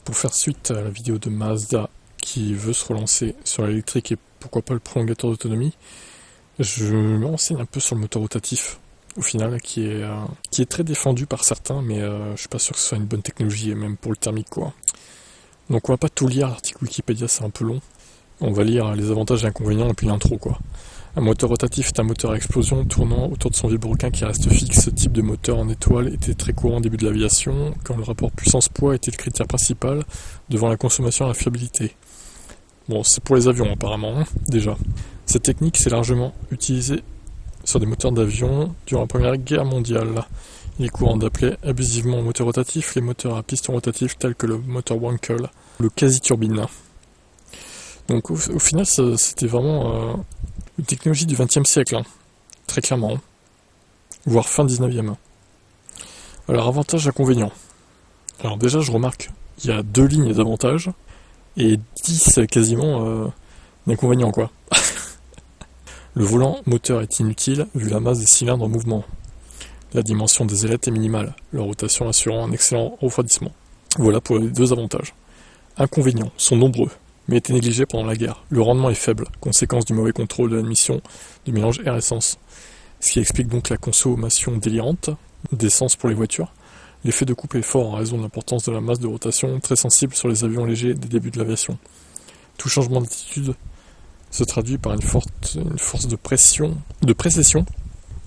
pour faire suite à la vidéo de Mazda qui veut se relancer sur l'électrique et pourquoi pas le prolongateur d'autonomie, je me renseigne un peu sur le moteur rotatif, au final, qui est très défendu par certains, mais je suis pas sûr que ce soit une bonne technologie, et même pour le thermique, quoi. Donc on va pas tout lire, l'article Wikipédia c'est un peu long. On va lire les avantages et inconvénients et puis l'intro, quoi. Un moteur rotatif est un moteur à explosion tournant autour de son vilebrequin qui reste fixe. Ce type de moteur en étoile était très courant au début de l'aviation, quand le rapport puissance-poids était le critère principal devant la consommation et la fiabilité. Bon, c'est pour les avions apparemment, hein, déjà. Cette technique s'est largement utilisée sur des moteurs d'avion durant la Première Guerre mondiale. Il est courant d'appeler abusivement moteur rotatif les moteurs à piston rotatif tels que le moteur Wankel, le quasi-turbine. Donc au final, c'était vraiment une technologie du XXe siècle, hein, très clairement, hein, voire fin 19e. Alors avantages, inconvénients. Alors déjà, je remarque qu'il y a 2 lignes d'avantages et 10 quasiment d'inconvénients, quoi. Le volant moteur est inutile vu la masse des cylindres en mouvement. La dimension des ailettes est minimale, leur rotation assurant un excellent refroidissement. Voilà pour les 2 avantages. Inconvénients sont nombreux, mais étaient négligés pendant la guerre. Le rendement est faible, conséquence du mauvais contrôle de l'admission du mélange air-essence, ce qui explique donc la consommation délirante d'essence pour les voitures. L'effet de couple est fort en raison de l'importance de la masse de rotation, très sensible sur les avions légers des débuts de l'aviation. Tout changement d'attitude se traduit par une force de précession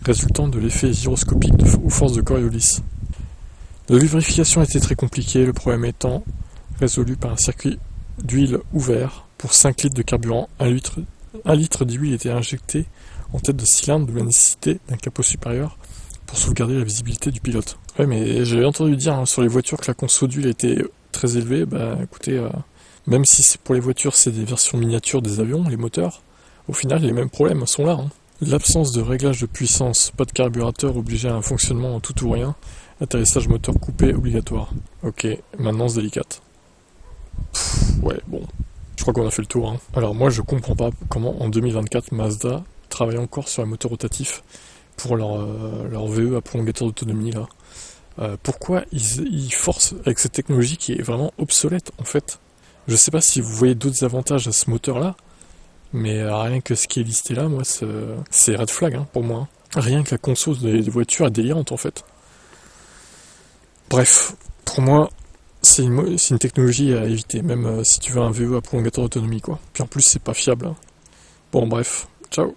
résultant de l'effet gyroscopique aux forces de Coriolis. La lubrification était très compliquée, le problème étant résolu par un circuit d'huile ouvert pour 5 litres de carburant. 1 litre d'huile était injecté en tête de cylindre, de la nécessité d'un capot supérieur pour sauvegarder la visibilité du pilote. Ouais, mais j'avais entendu dire sur les voitures que la conso d'huile était très élevée. Bah écoutez, même si c'est pour les voitures, c'est des versions miniatures des avions, les moteurs, au final les mêmes problèmes sont là, hein. L'absence de réglage de puissance, pas de carburateur obligeait à un fonctionnement en tout ou rien, atterrissage moteur coupé obligatoire. Ok, maintenance délicate. Ouais, bon, je crois qu'on a fait le tour, hein. Alors moi je comprends pas comment en 2024 Mazda travaille encore sur un moteur rotatif pour leur VE à prolongateur d'autonomie là. Pourquoi ils forcent avec cette technologie qui est vraiment obsolète en fait. Je sais pas si vous voyez d'autres avantages à ce moteur là, mais rien que ce qui est listé là, moi c'est red flag, hein, pour moi, hein. Rien que la conso des voitures est délirante en fait. Bref, pour moi c'est une technologie à éviter, même si tu veux un VE à prolongateur d'autonomie, quoi. Puis en plus c'est pas fiable, hein. Bon bref, ciao.